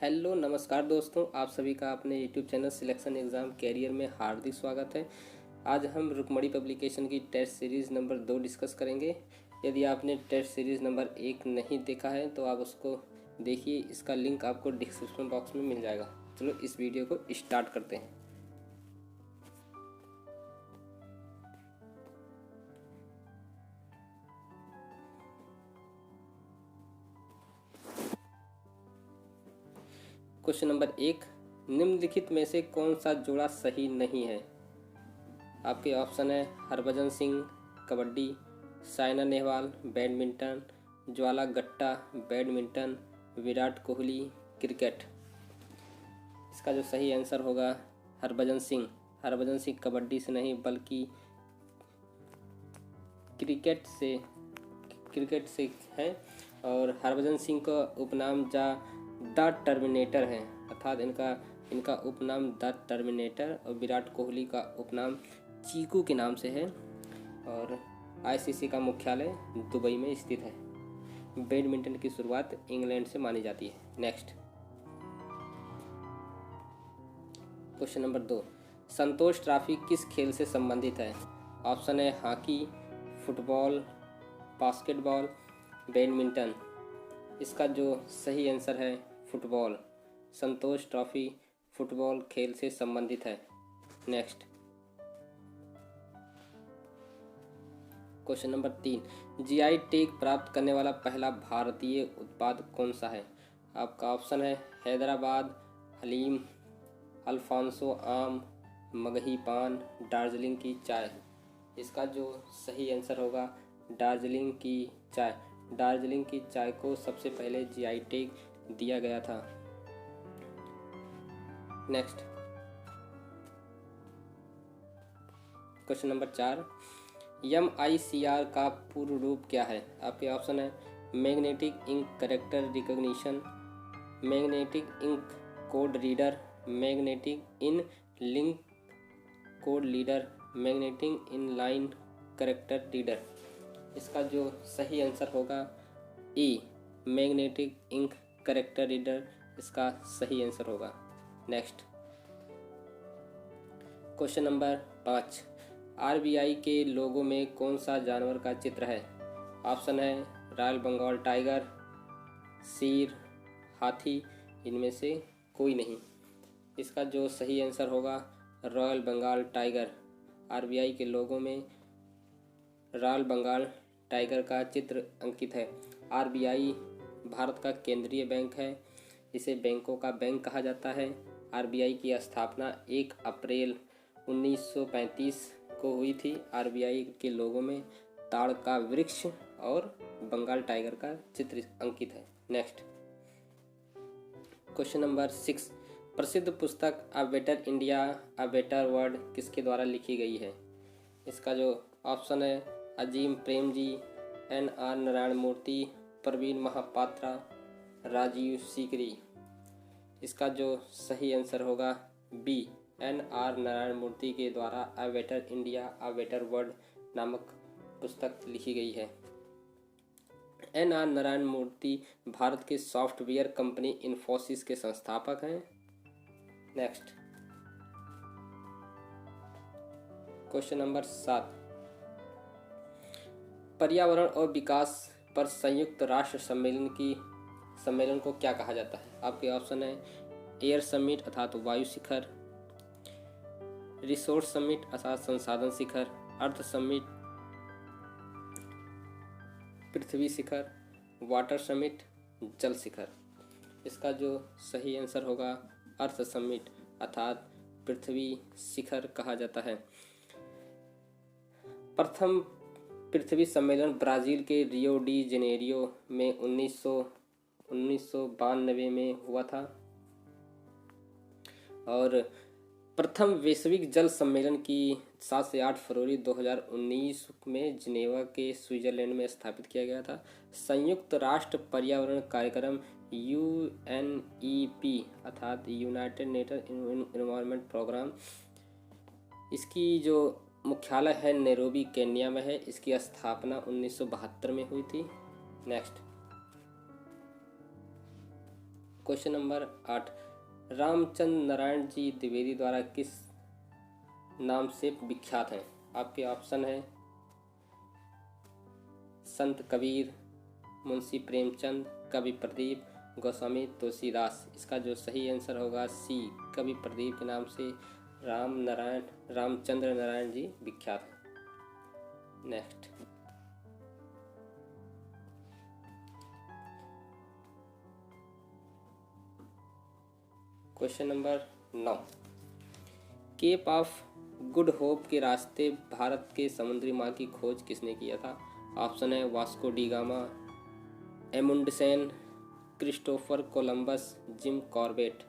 Hello नमस्कार दोस्तों, आप सभी का अपने YouTube channel selection exam career में हार्दिक स्वागत है। आज हम रुक्मणी पब्लिकेशन की टेस्ट सीरीज़ नंबर 2 डिस्कस करेंगे। यदि आपने टेस्ट सीरीज़ नंबर 1 नहीं देखा है तो आप उसको देखिए, इसका लिंक आपको डिस्क्रिप्शन बॉक्स में मिल जाएगा। चलो इस वीडियो को स्टार्ट करते हैं। क्वेश्चन नंबर 1, निम्नलिखित में से कौन सा जोड़ा सही नहीं है? आपके ऑप्शन है हरभजन सिंह कबड्डी, साइना नेहवाल बैडमिंटन, ज्वाला गट्टा बैडमिंटन, विराट कोहली क्रिकेट। इसका जो सही आंसर होगा हरभजन सिंह कबड्डी से नहीं बल्कि क्रिकेट से है। और हरभजन सिंह का उपनाम द टर्मिनेटर है, अर्थात इनका उपनाम द टर्मिनेटर। और विराट कोहली का उपनाम चीकू के नाम से है। और आईसीसी का मुख्यालय दुबई में स्थित है। बैडमिंटन की शुरुआत इंग्लैंड से मानी जाती है। नेक्स्ट क्वेश्चन नंबर 2, संतोष ट्रॉफी किस खेल से संबंधित है? ऑप्शन है हॉकी, फुटबॉल, बास्केटबॉल, बैडमिंटन। इसका जो सही आंसर है फुटबॉल। संतोष ट्रॉफी फुटबॉल खेल से संबंधित है। Next question number 3, GI tag प्राप्त करने वाला पहला भारतीय उत्पाद कौन सा है? आपका ऑप्शन है हैदराबाद हलीम, अल्फांसो आम, मगही पान, दार्जिलिंग की चाय। इसका जो सही आंसर होगा दार्जिलिंग की चाय। दार्जिलिंग की चाय को सबसे पहले जीआई टैग दिया गया था। नेक्स्ट क्वेश्चन नंबर 4, MICR का पूर्ण रूप क्या है? आपके ऑप्शन है magnetic ink character recognition, magnetic ink code reader, magnetic in link code reader, magnetic in line character reader. इसका जो सही आंसर होगा E, magnetic ink character reader इसका सही आंसर होगा। नेक्स्ट क्वेश्चन नंबर 5, आरबीआई के लोगो में कौन सा जानवर का चित्र है? ऑप्शन है रॉयल बंगाल टाइगर, शेर, हाथी, इनमें से कोई नहीं। इसका जो सही आंसर होगा रॉयल बंगाल टाइगर। आरबीआई के लोगो में रॉयल बंगाल टाइगर का चित्र अंकित है। आरबीआई भारत का केंद्रीय बैंक है। इसे बैंकों का बैंक कहा जाता है। आरबीआई की स्थापना 1 अप्रैल 1935 को हुई थी। आरबीआई के लोगो में ताड़ का वृक्ष और बंगाल टाइगर का चित्र अंकित है। नेक्स्ट क्वेश्चन नंबर 6, प्रसिद्ध पुस्तक a better India a better world किसके द्वारा लिखी गई है? इसका जो ऑप्शन है अजीम प्रेमजी, NR नारायण मूर्ति, प्रवीण महापात्रा, राजीव सीकरी। इसका जो सही आंसर होगा बी, NR नारायण मूर्ति के द्वारा a better India a better world नामक पुस्तक लिखी गई है। NR नारायण मूर्ति भारत के सॉफ्टवेयर कंपनी इन्फोसिस के संस्थापक हैं। नेक्स्ट क्वेश्चन नंबर 7, पर्यावरण और विकास पर संयुक्त राष्ट्र सम्मेलन को क्या कहा जाता है? आपके ऑप्शन है एयर समिट अर्थात वायु शिखर, रिसोर्स समिट अर्थात संसाधन शिखर, अर्थ समिट पृथ्वी शिखर, वाटर समिट जल शिखर। इसका जो सही आंसर होगा अर्थ समिट अर्थात पृथ्वी शिखर कहा जाता है। प्रथम पृथ्वी सम्मेलन ब्राज़ील के रियो डी जेनेरियो में 1992 में हुआ था। और प्रथम वैश्विक जल सम्मेलन की 7 से 8 फरवरी 2019 में जिनेवा के स्विट्जरलैंड में स्थापित किया गया था। संयुक्त राष्ट्र पर्यावरण कार्यक्रम UNEP अर्थात यूनाइटेड नेशन एनवायरनमेंट प्रोग्राम, इसकी जो मुख्यालय है नैरोबी केन्या में है। इसकी स्थापना 1972 में हुई थी। Next question number 8, Ramchandra Narayan ji Dwivedi द्वारा किस नाम से विख्यात हैं? आपके ऑप्शन है संत कबीर, मुंशी प्रेमचंद, कवि प्रदीप, गोस्वामी तुलसीदास। इसका जो सही आंसर होगा सी, कवि प्रदीप के नाम से रामचंद्र नारायण जी विख्यात हैं। Next, question number 9, Cape of Good Hope के रास्ते भारत के समुद्री मार्ग की खोज किसने किया था? ऑप्शन है Vasco da Gama, Amundsen, Christopher Columbus, Jim Corbett.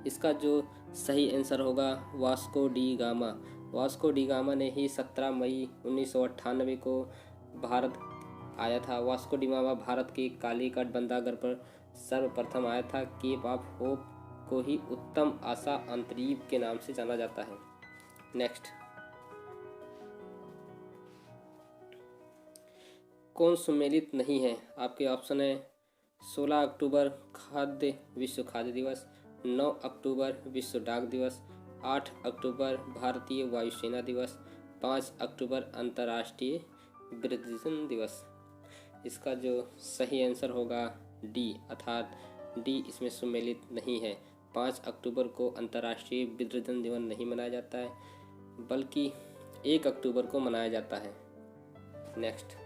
इसका जो सही आंसर होगा Vasco da Gama. Vasco da Gama ने ही 17 मई 1998 को भारत आया था। वास्को डी गामा भारत के कालीकट बंदरगाह पर सर्वप्रथम आया था। केप ऑफ होप को ही उत्तम आशा अंतरीप के नाम से जाना जाता है। नेक्स्ट, कौन सम्मिलित नहीं है? आपके ऑप्शन है 16 अक्टूबर विश्व खाद्य दिवस, 9 अक्टूबर विश्व डाक दिवस, 8 अक्टूबर भारतीय वायुसेना दिवस, 5 अक्टूबर अंतर्राष्ट्रीय वृद्धजन दिवस। इसका जो सही आंसर होगा डी, अर्थात डी इसमें सम्मिलित नहीं है। 5 अक्टूबर को अंतर्राष्ट्रीय वृद्धजन दिवस नहीं मनाया जाता है, बल्कि 1 अक्टूबर को मनाया जाता है। Next,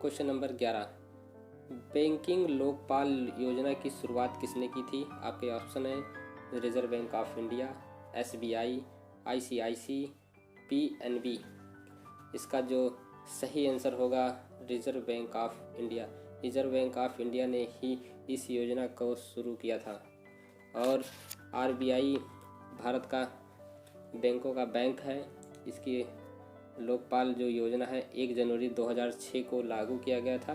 question number 11, banking Lokpal योजना की शुरुआत किसने की थी? आपके ऑप्शन है Reserve Bank of India, SBI, ICIC, PNB. इसका जो सही आंसर होगा Reserve Bank of India. Reserve Bank of India ने ही इस योजना को शुरू किया था। और आरबीआई भारत का बैंकों का बैंक है। इसकी लोकपाल जो योजना है 1 जनवरी 2006 को लागू किया गया था।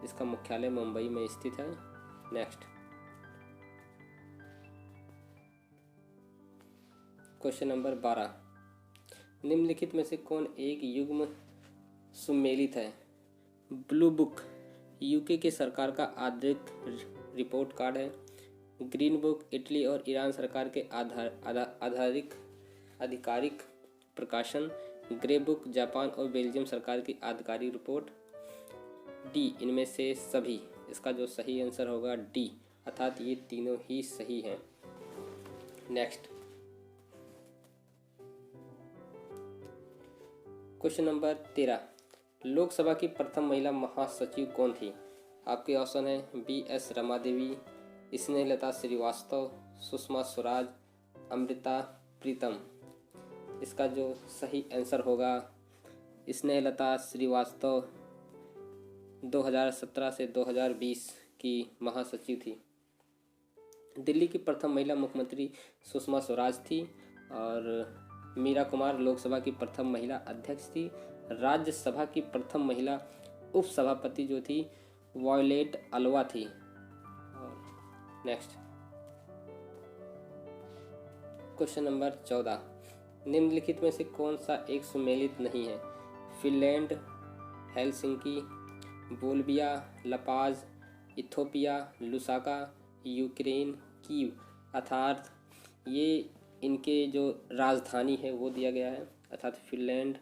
इसका मुख्यालय मुंबई में स्थित है। नेक्स्ट, क्वेश्चन नंबर 12, निम्नलिखित में से कौन एक युग्म सुमेलित है? ब्लू बुक यूके के सरकार का आधिकारिक रिपोर्ट कार्ड है। ग्रीन बुक इटली और ईरान सरकार के आधिकारिक प्रकाशन। ग्रे बुक जापान और बेल्जियम सरकार की आधिकारिक रिपोर्ट। डी, इनमें से सभी। इसका जो सही आंसर होगा डी, अर्थात ये तीनों ही सही हैं। नेक्स्ट, क्वेश्चन नंबर 13, लोकसभा की प्रथम महिला महासचिव कौन थी? आपके ऑप्शन है BS रमा देवी, स्नेहलता श्रीवास्तव, सुषमा स्वराज, अमृता प्रीतम। इसका जो सही आंसर होगा स्नेहलता श्रीवास्तव 2017 से 2020 की महासचिव थी। दिल्ली की प्रथम महिला मुख्यमंत्री सुषमा स्वराज थी और मीरा कुमार लोकसभा की प्रथम महिला अध्यक्ष थी। राज्यसभा की प्रथम महिला उपसभापति जो थी वॉयलेट अल्वा थी। और नेक्स्ट, क्वेश्चन नंबर 14, निम्नलिखित में से कौन सा एक सुमेलित नहीं है? Finland, Helsinki, Bolivia, La Paz, Ethiopia, Lusaka, Ukraine, Kyiv. अर्थात ये इनके जो राजधानी है वो दिया गया है, अर्थात फिनलैंड।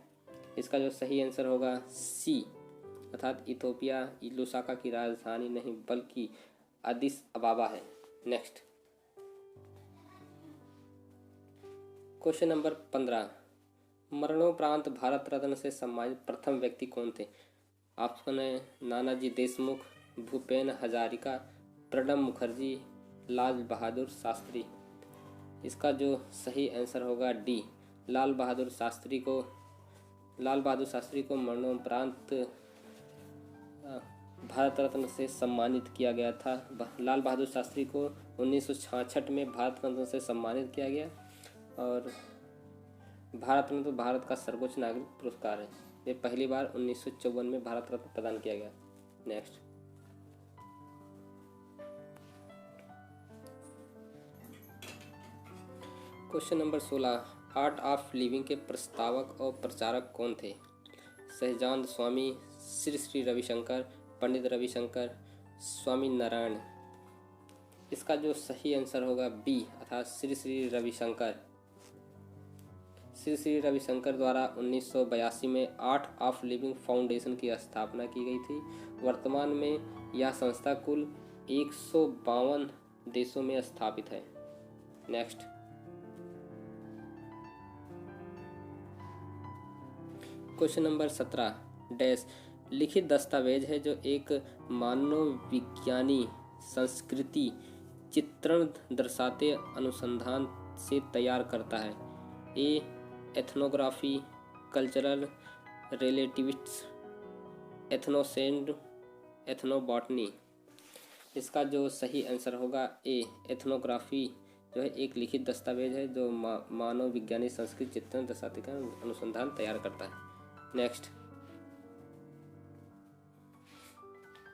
इसका जो सही आंसर होगा सी, अर्थात इथोपिया लुसाका की राजधानी नहीं बल्कि अदिस अबाबा है। नेक्स्ट, क्वेश्चन नंबर 15, मरणोपरांत भारत रत्न से सम्मानित प्रथम व्यक्ति कौन थे? ऑप्शन है नानाजी देशमुख, भूपेन हजारिका, प्रणब मुखर्जी, लाल बहादुर शास्त्री। इसका जो सही आंसर होगा डी, लाल बहादुर शास्त्री को मरणोपरांत भारत रत्न से सम्मानित किया गया था। लाल बहादुर शास्त्री को 1966 में भारत रत्न से सम्मानित किया गया और भारत रत्न तो भारत का सर्वोच्च नागरिक पुरस्कार है। ये पहली बार 1954 में भारत रत्न प्रदान किया गया। Next, question number 16, art of living के प्रस्तावक और प्रचारक कौन थे? सहजानंद स्वामी, श्री श्री रविशंकर, पंडित रविशंकर, स्वामी नारायण। इसका जो सही आंसर होगा बी अर्थात श्री श्री रविशंकर। श्री श्री रविशंकर द्वारा 1982 में आर्ट ऑफ लिविंग फाउंडेशन की स्थापना की गई थी। वर्तमान में यह संस्था कुल 152 देशों में स्थापित है। नेक्स्ट, क्वेश्चन नंबर 17 डैश लिखित दस्तावेज है जो एक मानवविज्ञानी संस्कृति चित्रण दर्शाते अनुसंधान से तैयार करता है। ए एथनोग्राफी, कल्चरल रिलेटिविस्ट्स, एथनोसेंड, एथनोबॉटनी। इसका जो सही आंसर होगा ए एथनोग्राफी जो है एक लिखित दस्तावेज है जो मानव विज्ञानी संस्कृति चित्रण दर्शाते का अनुसंधान तैयार करता है। नेक्स्ट,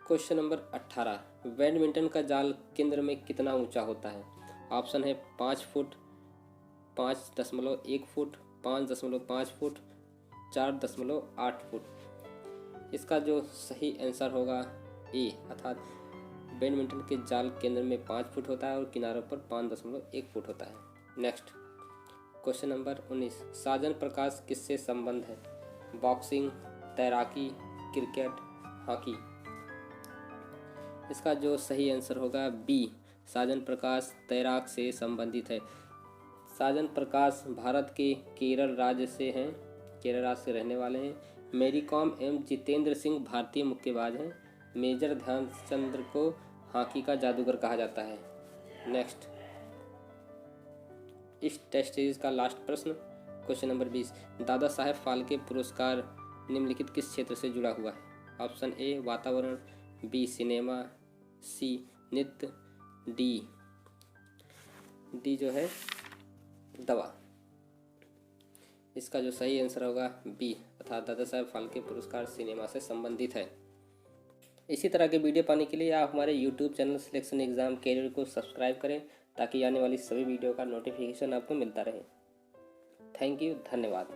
क्वेश्चन नंबर 18 बैडमिंटन का जाल केंद्र में कितना ऊंचा होता है? ऑप्शन है 5 फुट, 5.1 फुट, 5.5 फुट, 4.8 फुट। इसका जो सही आंसर होगा ए अर्थात बैडमिंटन के जाल केंद्र में 5 फुट होता है और किनारों पर 5.1 फुट होता है। नेक्स्ट, क्वेश्चन नंबर 19 साजन प्रकाश किससे संबंध है? बॉक्सिंग, तैराकी, क्रिकेट, हॉकी। इसका जो सही आंसर होगा बी साजन प्रकाश तैराक से संबंधित है। साजन प्रकाश भारत के केरल राज्य से हैं, केरल राज्य से रहने वाले हैं। मेरी कॉम एवं जितेंद्र सिंह भारतीय मुक्केबाज हैं। मेजर ध्यानचंद को हॉकी का जादूगर कहा जाता है। नेक्स्ट, इस टेस्ट सीरीज का लास्ट प्रश्न क्वेश्चन नंबर 20 दादा साहेब फाल्के पुरस्कार निम्नलिखित किस क्षेत्र से जुड़ा हुआ है? ऑप्शन ए वातावरण, बी सिनेमा, सी नृत्य, डी जो है दवा। इसका जो सही आंसर होगा बी अर्थात दादा साहेब फाल्के पुरस्कार सिनेमा से संबंधित है। इसी तरह के वीडियो पाने के लिए आप हमारे YouTube channel selection exam career को सब्सक्राइब करें ताकि आने वाली सभी वीडियो का नोटिफिकेशन आपको मिलता रहे। थैंक यू, धन्यवाद।